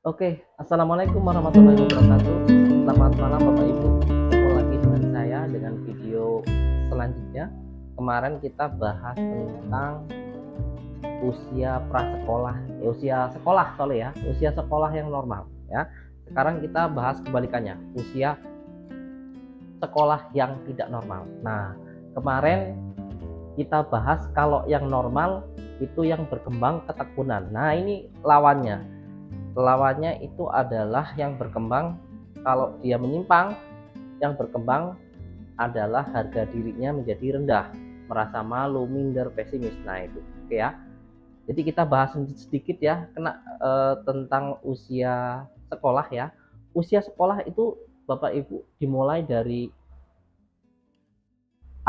Oke, assalamualaikum warahmatullahi wabarakatuh. Selamat malam Bapak Ibu. Ketemu lagi dengan saya dengan video selanjutnya. Kemarin kita bahas tentang usia prasekolah, usia sekolah sorry ya, usia sekolah yang normal ya. Sekarang kita bahas kebalikannya, usia sekolah yang tidak normal. Nah, kemarin kita bahas kalau yang normal itu yang berkembang ketekunan. Nah, ini lawannya. Lawannya itu adalah yang berkembang kalau dia menyimpang, yang berkembang adalah harga dirinya menjadi rendah, merasa malu, minder, pesimis. Nah, itu oke ya. Jadi kita bahas sedikit ya tentang usia sekolah ya. Usia sekolah itu Bapak Ibu dimulai dari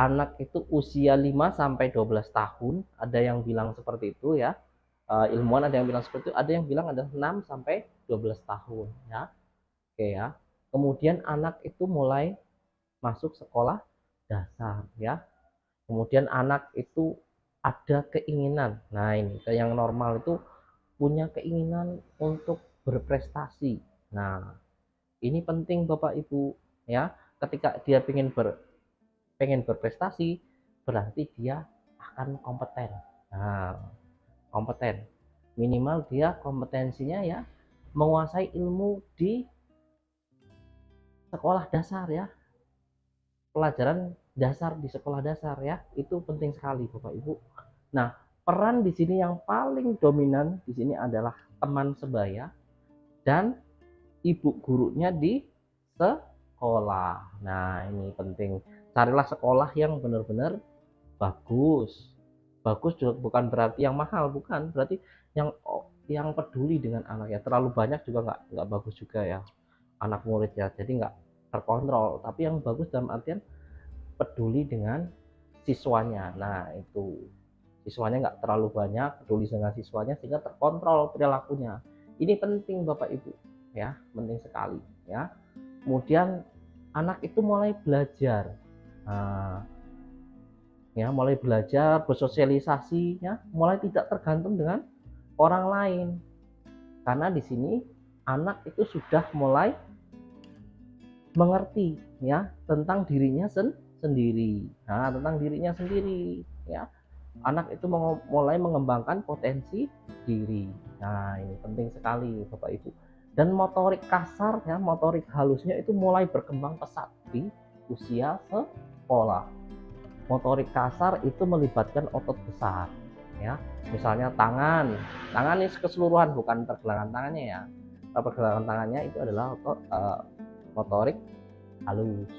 anak itu usia 5 sampai 12 tahun, ada yang bilang seperti itu ya. Ilmuwan ada yang bilang seperti itu, ada yang bilang adalah 6 sampai 12 tahun ya. Oke ya. Kemudian anak itu mulai masuk sekolah dasar ya. Kemudian anak itu ada keinginan. Nah, ini yang normal itu punya keinginan untuk berprestasi. Nah, ini penting Bapak Ibu ya. Ketika dia pengen berprestasi, berarti dia akan kompeten. Nah, kompeten. Minimal dia kompetensinya ya menguasai ilmu di sekolah dasar ya, pelajaran dasar di sekolah dasar ya, itu penting sekali Bapak Ibu. Nah, peran di sini yang paling dominan di sini adalah teman sebaya dan ibu gurunya di sekolah. Nah, ini penting. Carilah sekolah yang benar-benar bagus. Bagus juga bukan berarti yang mahal, bukan berarti yang peduli dengan anak ya. Terlalu banyak juga nggak bagus juga ya anak murid ya. Jadi nggak terkontrol. Tapi yang bagus dalam artian peduli dengan siswanya. Nah, itu siswanya nggak terlalu banyak, peduli dengan siswanya sehingga terkontrol perilakunya. Ini penting Bapak Ibu ya, penting sekali ya. Kemudian anak itu mulai belajar. Nah, ya mulai belajar bersosialisasi ya, mulai tidak tergantung dengan orang lain, karena di sini anak itu sudah mulai mengerti ya tentang dirinya sendiri. Nah, tentang dirinya sendiri ya, anak itu mulai mengembangkan potensi diri. Nah, ini penting sekali Bapak Ibu. Dan motorik kasar ya, motorik halusnya itu mulai berkembang pesat di usia sekolah. Motorik kasar itu melibatkan otot besar ya, misalnya tangan ini keseluruhan, bukan pergelangan tangannya ya. Pergelangan tangannya itu adalah motorik halus,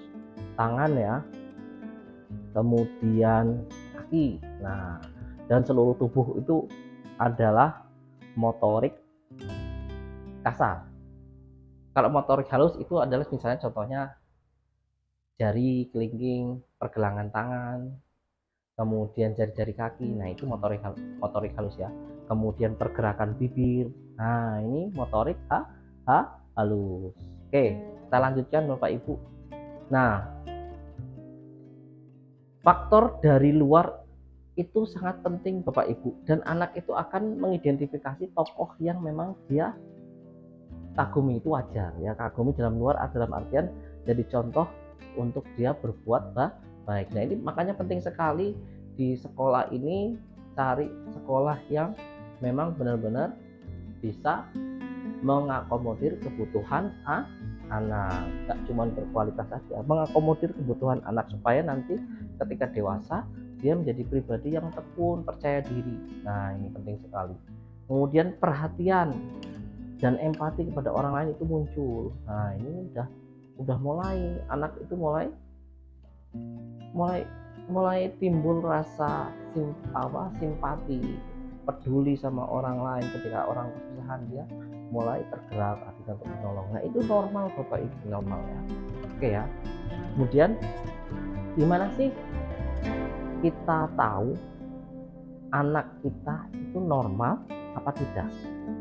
tangan ya, kemudian kaki. Nah, dan seluruh tubuh itu adalah motorik kasar. Kalau motorik halus itu adalah misalnya contohnya jari kelingking, pergelangan tangan, kemudian jari-jari kaki. Nah, itu motorik halus ya. Kemudian pergerakan bibir. Nah, ini motorik halus. Oke, kita lanjutkan Bapak Ibu. Nah, faktor dari luar itu sangat penting Bapak Ibu, dan anak itu akan mengidentifikasi tokoh yang memang dia kagumi. Itu wajar ya, kagumi dalam luar dalam artian jadi contoh untuk dia berbuat baik. Nah, ini makanya penting sekali di sekolah ini cari sekolah yang memang benar-benar bisa mengakomodir kebutuhan anak, tak cuma berkualitas saja, mengakomodir kebutuhan anak supaya nanti ketika dewasa dia menjadi pribadi yang tekun, percaya diri. Nah, ini penting sekali. Kemudian perhatian dan empati kepada orang lain itu muncul. Nah, ini udah mulai, anak itu mulai timbul rasa simpati, peduli sama orang lain. Ketika orang kesusahan dia mulai tergerak hati untuk menolong. Nah, itu normal Bapak Ibu, normal ya. Oke ya. Kemudian gimana sih kita tahu anak kita itu normal apa tidak?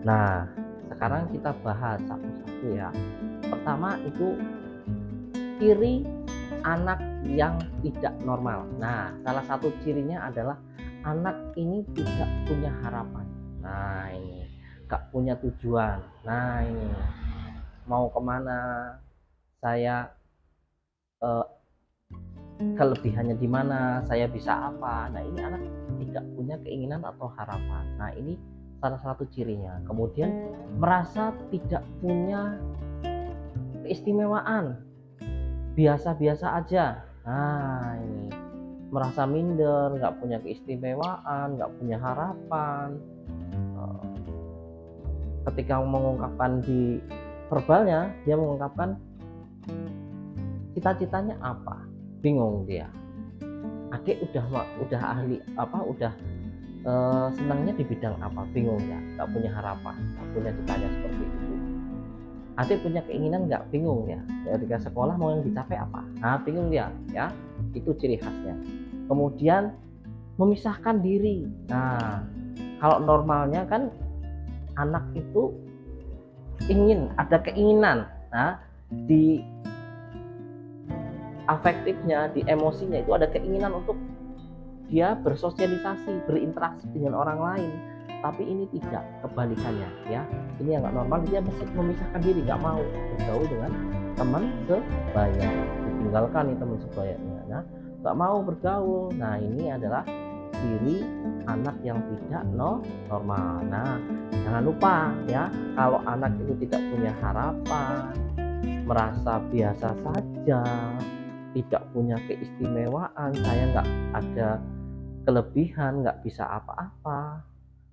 Nah, sekarang kita bahas satu-satu ya. Pertama itu ciri anak yang tidak normal. Nah, salah satu cirinya adalah anak ini tidak punya harapan. Nah, ini gak punya tujuan. Nah ini mau kemana, saya kelebihannya di mana, saya bisa apa. Nah ini anak tidak punya keinginan atau harapan. Nah ini salah satu cirinya. Kemudian merasa tidak punya keistimewaan, biasa-biasa aja. Nah ini merasa minder, nggak punya keistimewaan, nggak punya harapan. Ketika mengungkapkan di verbalnya, dia mengungkapkan cita-citanya apa, bingung dia. Adik udah ahli apa, udah senangnya di bidang apa, bingung ya, nggak punya harapan, nggak punya citanya seperti itu. Adik punya keinginan nggak, bingung ya, ketika sekolah mau yang dicapai apa, nah bingung dia ya. Itu ciri khasnya. Kemudian memisahkan diri. Nah kalau normalnya kan anak itu ingin, ada keinginan, nah di afektifnya, di emosinya itu ada keinginan untuk dia bersosialisasi, berinteraksi dengan orang lain. Tapi ini tidak, kebalikannya ya. Ini yang nggak normal, dia memisahkan diri, nggak mau bergaul dengan teman sebaya, ditinggalkan nih teman sebayanya. Nah nggak mau bergaul. Nah ini adalah ciri anak yang tidak normal. Nah jangan lupa ya, kalau anak itu tidak punya harapan, merasa biasa saja, tidak punya keistimewaan, saya nggak ada kelebihan, nggak bisa apa-apa,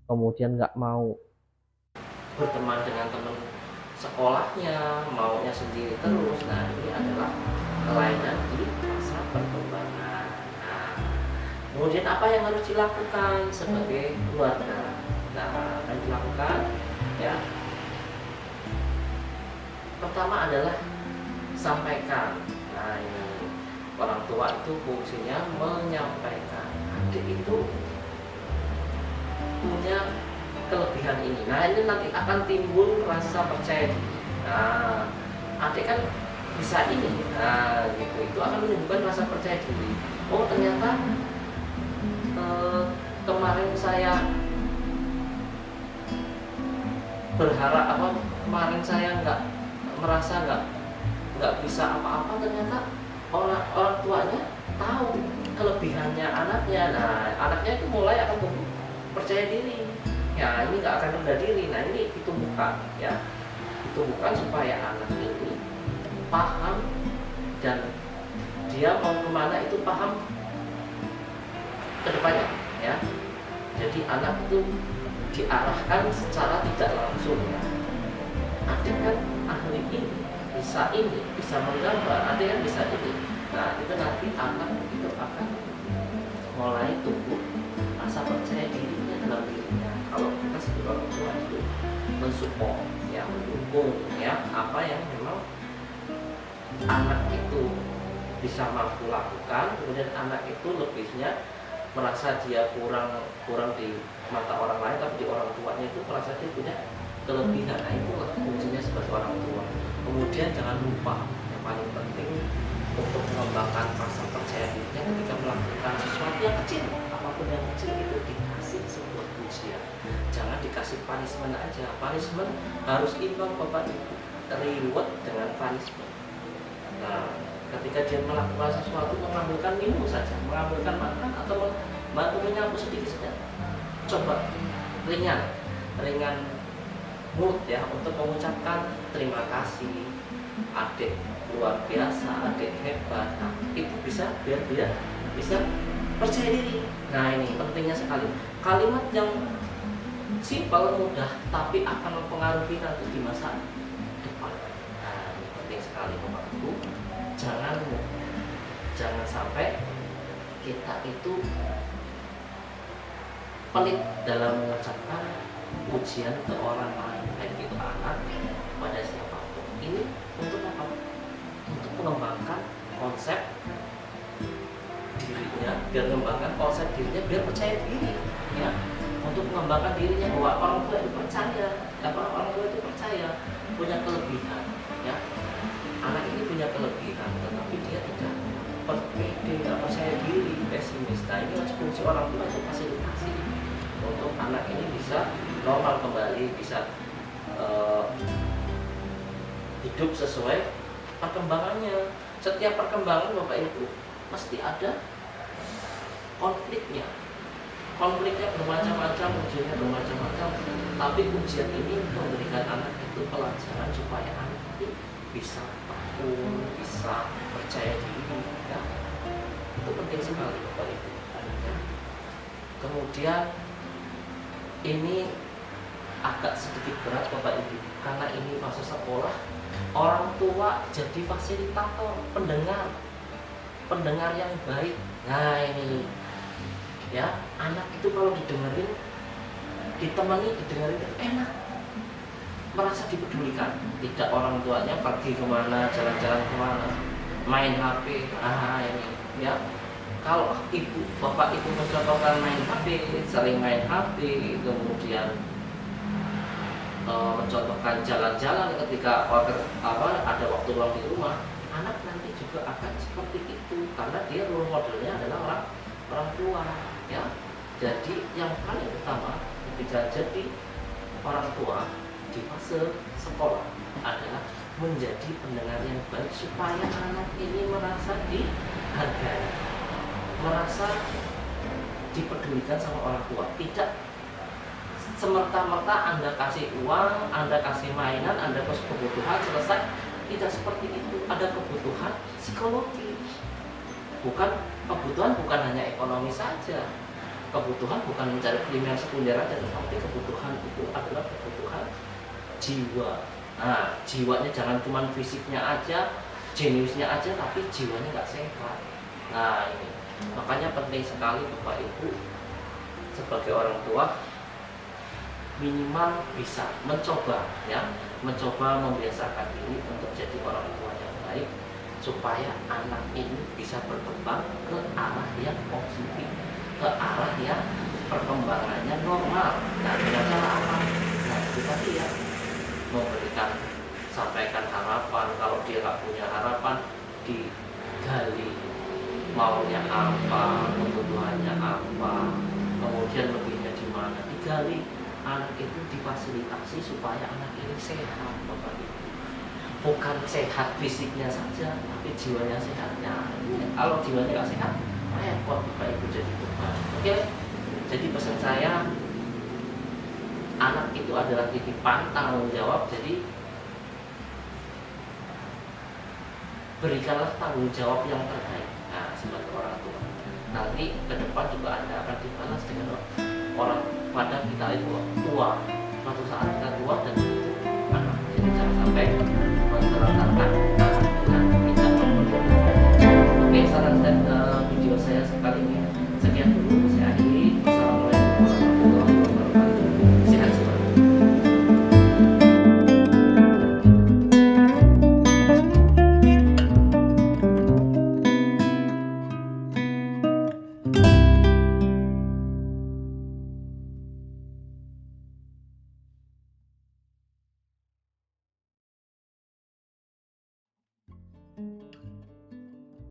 kemudian nggak mau berteman dengan teman sekolahnya, maunya sendiri terus. Nah ini adalah kelainan di masa perkembangan. Nah kemudian apa yang harus dilakukan sebagai keluarga? Nah akan dilakukan ya, pertama adalah sampaikan. Nah ini orang tua itu fungsinya menyampaikan. Adik itu punya kelebihan ini. Nah ini nanti akan timbul rasa percaya diri. Nah adik kan bisa ini, nah gitu, itu akan menimbulkan rasa percaya diri. Oh ternyata kemarin saya berharap apa, kemarin saya merasa nggak bisa apa-apa, ternyata orang tuanya tahu kelebihannya anaknya. Nah anaknya itu mulai akan tumbuh percaya diri ya, ini nggak akan rendah diri. Nah ini ditumbuhkan ya, ditumbuhkan supaya anak ini paham dan dia mau kemana itu paham ke depannya ya. Jadi anak itu diarahkan secara tidak langsung ya. Adik kan ahli ini, bisa menggambar, ada yang bisa ini. Nah itu nanti anak itu akan mulai tumbuh rasa percaya dirinya dalam dirinya. Kalau kita sebagai orang tua itu mensupport ya, mendukung ya apa yang memang anak itu bisa mampu lakukan, kemudian anak itu lebihnya merasa dia kurang di mata orang lain, tapi di orang tuanya itu merasa dia punya kelebihan. Nah itu fungsinya sebagai orang tua. Kemudian jangan lupa yang paling penting untuk mengembangkan rasa percaya dirinya ketika melakukan sesuatu yang kecil, apapun yang kecil itu dikasih sebuah pujian, jangan dikasih punishment aja. Punishment harus imbang Bapak Ibu, reward dengan punishment. Nah ketika dia melakukan sesuatu, mengambilkan minum saja, mengambilkan makan atau bantu menyapu sedikit saja, coba ringan mood ya, untuk mengucapkan terima kasih, adik luar biasa, adik hebat. Nah itu bisa biar dia bisa percaya diri. Nah ini pentingnya sekali, kalimat yang simpel mudah tapi akan mempengaruhi nanti di masa depan. Nah ini penting sekali Bapak Ibu. Jangan sampai kita itu pelit dalam mengucapkan pujian ke orang lain, baik itu anak pada siapapun. Ini untuk apa? Untuk mengembangkan konsep dirinya, biar mengembangkan konsep dirinya, biar percaya diri ya. Untuk mengembangkan dirinya bahwa orang tua itu percaya, orang tua itu percaya punya kelebihan ya. Anak ini punya kelebihan, tetapi dia tidak pede, tidak percaya diri, pesimis. Nah ini fungsi orang tua itu fasilitasi untuk anak ini bisa normal kembali, bisa hidup sesuai perkembangannya. Setiap perkembangan Bapak Ibu mesti ada konfliknya. Konfliknya bermacam-macam, ujiannya bermacam-macam. Tapi ujian ini memberikan anak itu pelajaran supaya anak itu bisa tekun, bisa percaya diri. Ya. Itu penting sekali Bapak Ibu. Ya. Kemudian ini agak sedikit berat Bapak Ibu, karena ini masa sekolah. Orang tua jadi fasilitator, pendengar yang baik. Nah ini ya, anak itu kalau didengerin, ditemani, didengerin enak, merasa dipedulikan. Tidak orang tuanya pergi kemana, jalan-jalan kemana, main HP. Ini ya, kalau bapak ibu mencontohkan main HP, sering main HP, kemudian mencontohkan jalan-jalan ketika ada waktu luang di rumah, anak nanti juga akan seperti itu, karena dia role modelnya adalah orang tua. Ya, jadi yang paling utama ketika jadi orang tua di fase sekolah adalah menjadi pendengar yang baik, supaya anak ini merasa dihargai, merasa dipedulikan sama orang tua. Tidak semerta-merta Anda kasih uang, Anda kasih mainan, Anda kasih kebutuhan, selesai. Tidak seperti itu. Ada kebutuhan psikologi. Kebutuhan bukan hanya ekonomi saja. Kebutuhan bukan mencari primer sekunder aja, tetapi kebutuhan itu adalah kebutuhan jiwa. Nah, jiwanya jangan cuma fisiknya aja, jeniusnya aja, tapi jiwanya nggak sehat. Nah ini, makanya penting sekali Bapak Ibu sebagai orang tua minimal bisa mencoba membiasakan diri untuk jadi orang tua yang baik, supaya anak ini bisa berkembang ke arah yang positif, ke arah yang perkembangannya normal. Nah, dengan cara apa? Nah, itu tadi ya, sampaikan harapan. Kalau dia nggak punya harapan, digali maunya apa, kebutuhannya apa, kemudian lebihnya di mana, digali. Anak itu difasilitasi supaya anak ini sehat Bapak Ibu. Bukan sehat fisiknya saja, tapi jiwanya sehat. Nah, kalau jiwanya nggak sehat, repot Bapak Ibu jadi beban. Oke, jadi pesan saya, anak itu adalah titipan tanggung jawab. Jadi berikanlah tanggung jawab yang terbaik. Nah, sebagai orang tua, nanti ke depan juga Anda akan dibalas dengan orang pada kita itu tua. Suatu saat kita tua dan anak. Jadi jangan sampai